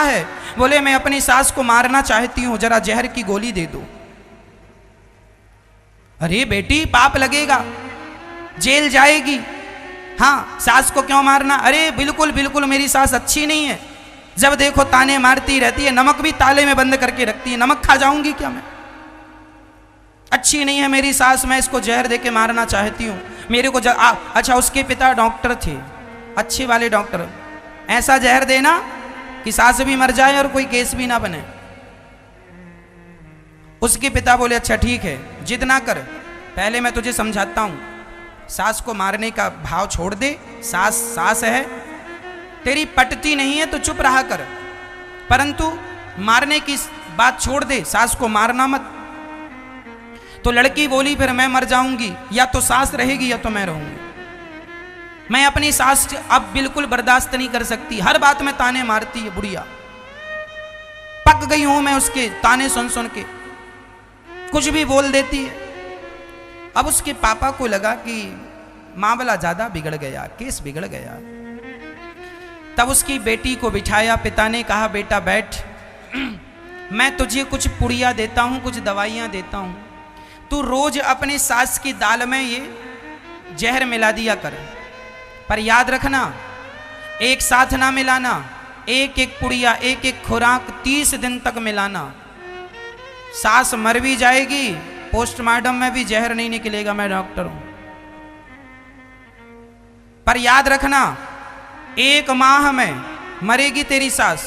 है? बोले मैं अपनी सास को मारना चाहती हूं, जरा जहर की गोली दे दो। अरे बेटी पाप लगेगा, जेल जाएगी। हाँ, सास को क्यों मारना? अरे बिल्कुल बिल्कुल मेरी सास अच्छी नहीं है, जब देखो ताने मारती रहती है, नमक भी ताले में बंद करके रखती है, नमक खा जाऊंगी क्या मैं? अच्छी नहीं है मेरी सास, मैं इसको जहर देके मारना चाहती हूँ। मेरे को अच्छा, उसके पिता डॉक्टर थे, अच्छे वाले डॉक्टर। ऐसा जहर देना कि सास भी मर जाए और कोई केस भी ना बने। उसके पिता बोले अच्छा ठीक है, जिद ना कर, पहले मैं तुझे समझाता हूँ, सास को मारने का भाव छोड़ दे, सास सास है, तेरी पटती नहीं है तो चुप रहा कर, परंतु मारने की बात छोड़ दे, सास को मारना मत। तो लड़की बोली फिर मैं मर जाऊंगी, या तो सास रहेगी या तो मैं रहूंगी। मैं अपनी सास अब बिल्कुल बर्दाश्त नहीं कर सकती, हर बात में ताने मारती है बुढ़िया, पक गई हूं मैं उसके ताने सुन सुन के, कुछ भी बोल देती है। अब उसके पापा को लगा कि मामला ज्यादा बिगड़ गया, केस बिगड़ गया। तब उसकी बेटी को बिठाया, पिता ने कहा बेटा बैठ, मैं तुझे कुछ पुड़िया देता हूं, कुछ दवाइयां देता हूं, तू रोज अपनी सास की दाल में ये जहर मिला दिया कर, पर याद रखना एक साथ ना मिलाना, एक एक पुड़िया एक एक खुराक 30 दिन तक मिलाना। सास मर भी जाएगी, पोस्टमार्टम में भी जहर नहीं निकलेगा, मैं डॉक्टर हूं। पर याद रखना 1 माह में मरेगी तेरी सास,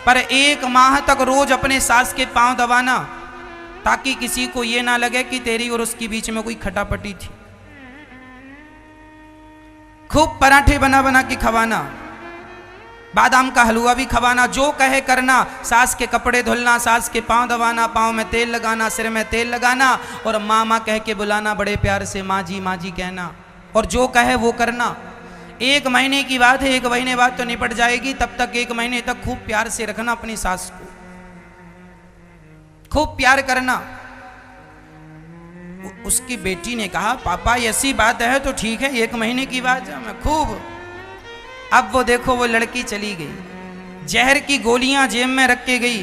पर 1 माह तक रोज अपने सास के पांव दबाना, ताकि किसी को यह ना लगे कि तेरी और उसके बीच में कोई खटापटी थी। खूब पराठे बना बना के खवाना, बादाम का हलवा भी खवाना, जो कहे करना, सास के कपड़े धुलना, सास के पांव दबाना, पांव में तेल लगाना, सिर में तेल लगाना, और माँ माँ कह के बुलाना, बड़े प्यार से माँ जी कहना, और जो कहे वो करना। 1 महीने की बात है, 1 महीने बाद तो निपट जाएगी, तब तक 1 महीने तक खूब प्यार से रखना अपनी सास को, खूब प्यार करना। उसकी बेटी ने कहा पापा ऐसी बात है तो ठीक है, 1 महीने की बात है, मैं खूब। अब वो देखो वो लड़की चली गई, जहर की गोलियां जेब में रख के गई,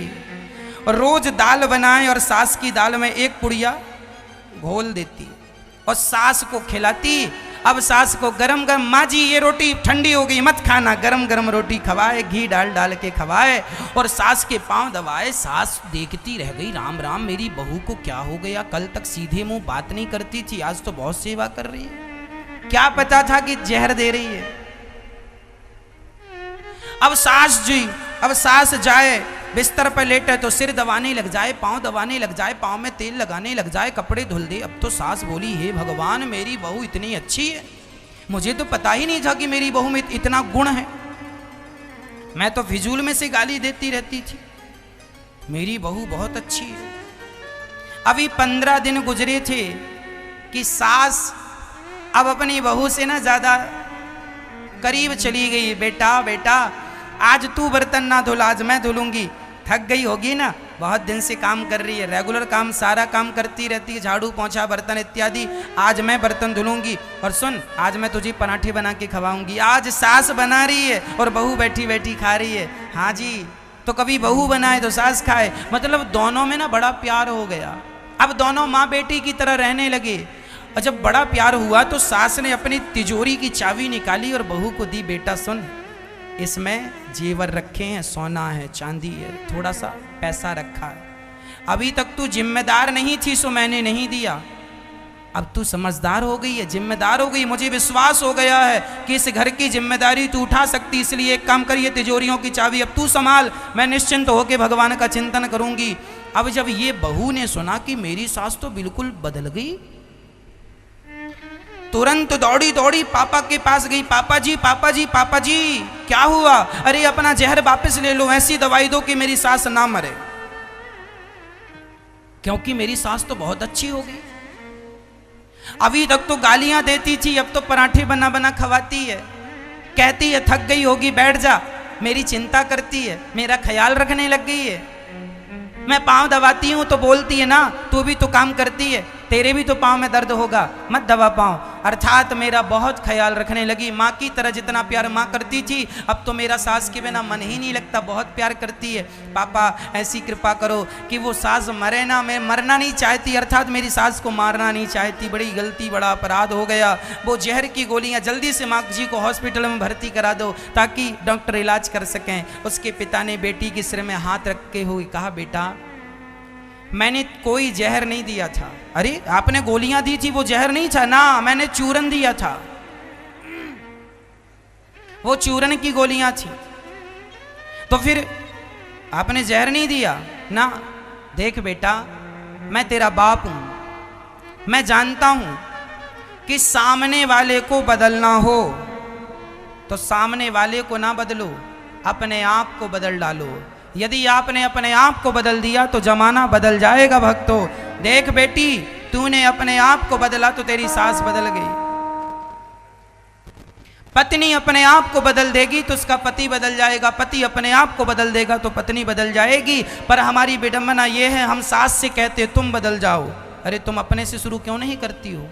और रोज दाल बनाए और सास की दाल में 1 पुड़िया घोल देती और सास को खिलाती। अब सास को गरम गरम, माँ जी ये रोटी ठंडी हो गई मत खाना, गरम गरम रोटी खवाए, घी डाल डाल के खवाए, और सास के पांव दबाए। सास देखती रह गई, राम राम मेरी बहू को क्या हो गया, कल तक सीधे मुंह बात नहीं करती थी, आज तो बहुत सेवा कर रही है, क्या पता था कि जहर दे रही है। अब सास जाए बिस्तर पर लेटे तो सिर दबाने लग जाए, पांव दबाने लग जाए, पांव में तेल लगाने लग जाए, कपड़े धुल दे। अब तो सास बोली हे भगवान मेरी बहू इतनी अच्छी है, मुझे तो पता ही नहीं था कि मेरी बहू में इतना गुण है, मैं तो फिजूल में से गाली देती रहती थी, मेरी बहू बहुत अच्छी है। अभी 15 दिन गुजरे थे कि सास अब अपनी बहू से ना ज्यादा करीब चली गई। बेटा बेटा आज तू बर्तन ना धुल, आज मैं धुलूंगी, थक गई होगी ना, बहुत दिन से काम कर रही है, रेगुलर काम सारा काम करती रहती है, झाड़ू पोंछा बर्तन इत्यादि, आज मैं बर्तन धुलूंगी। और सुन आज मैं तुझे पराठे बना के खवाऊंगी। आज सास बना रही है और बहू बैठी बैठी खा रही है। हाँ जी, तो कभी बहू बनाए तो सास खाए, मतलब दोनों में ना बड़ा प्यार हो गया। अब दोनों माँ बेटी की तरह रहने लगे, और जब बड़ा प्यार हुआ तो सास ने अपनी तिजोरी की चाबी निकाली और बहू को दी, बेटा सुन इसमें जेवर रखे हैं, सोना है, चांदी है, थोड़ा सा पैसा रखा है, अभी तक तू जिम्मेदार नहीं थी सो मैंने नहीं दिया, अब तू समझदार हो गई है, जिम्मेदार हो गई, मुझे विश्वास हो गया है कि इस घर की जिम्मेदारी तू उठा सकती, इसलिए एक काम करिए तिजोरियों की चाबी अब तू संभाल, मैं निश्चिंत होकर भगवान का चिंतन करूंगी। अब जब ये बहू ने सुना कि मेरी सास तो बिल्कुल बदल गई, तुरंत दौड़ी दौड़ी पापा के पास गई, पापा जी पापा जी पापा जी क्या हुआ? अरे अपना जहर वापस ले लो, ऐसी दवाई दो कि मेरी सास ना मरे, क्योंकि मेरी सास तो बहुत अच्छी हो गई, अभी तक तो गालियां देती थी, अब तो पराठे बना बना खवाती है, कहती है थक गई होगी बैठ जा, मेरी चिंता करती है, मेरा ख्याल रखने लग गई है, मैं पांव दबाती हूं तो बोलती है ना तू भी तो काम करती है, तेरे भी तो पांव में दर्द होगा, मत दबा पांव, अर्थात मेरा बहुत ख्याल रखने लगी। माँ की तरह जितना प्यार माँ करती थी, अब तो मेरा सास के बिना मन ही नहीं लगता, बहुत प्यार करती है। पापा ऐसी कृपा करो कि वो सास मरे ना, मैं मरना नहीं चाहती, अर्थात मेरी सास को मारना नहीं चाहती। बड़ी गलती, बड़ा अपराध हो गया। वो जहर की गोलियां जल्दी से माँ जी को हॉस्पिटल में भर्ती करा दो ताकि डॉक्टर इलाज कर सकें। उसके पिता ने बेटी के सिर में हाथ रख के हुए कहा, बेटा मैंने कोई जहर नहीं दिया था। अरे आपने गोलियां दी थी, वो जहर नहीं था ना, मैंने चूरन दिया था, वो चूरन की गोलियां थी। तो फिर आपने जहर नहीं दिया ना? देख बेटा, मैं तेरा बाप हूं, मैं जानता हूं कि सामने वाले को बदलना हो तो सामने वाले को ना बदलो, अपने आप को बदल डालो। यदि आपने अपने आप को बदल दिया तो जमाना बदल जाएगा भक्तों। देख बेटी, तूने अपने आप को बदला तो तेरी सास बदल गई। पत्नी अपने आप को बदल देगी तो उसका पति बदल जाएगा, पति अपने आप को बदल देगा तो पत्नी बदल जाएगी। पर हमारी विडंबना ये है, हम सास से कहते तुम बदल जाओ। अरे तुम अपने से शुरू क्यों नहीं करती हो?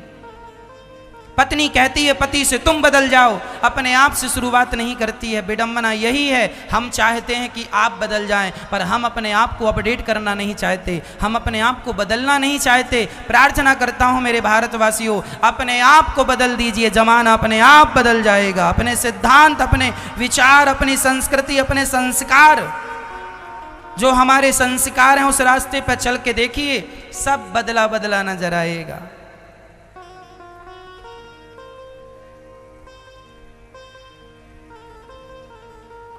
पत्नी कहती है पति से तुम बदल जाओ, अपने आप से शुरुआत नहीं करती है। विडंबना यही है, हम चाहते हैं कि आप बदल जाएं, पर हम अपने आप को अपडेट करना नहीं चाहते, हम अपने आप को बदलना नहीं चाहते। प्रार्थना करता हूं मेरे भारतवासियों, अपने आप को बदल दीजिए, जमाना अपने आप बदल जाएगा। अपने सिद्धांत, अपने विचार, अपनी संस्कृति, अपने संस्कार, जो हमारे संस्कार हैं उस रास्ते पर चल के देखिए, सब बदला बदला नजर आएगा।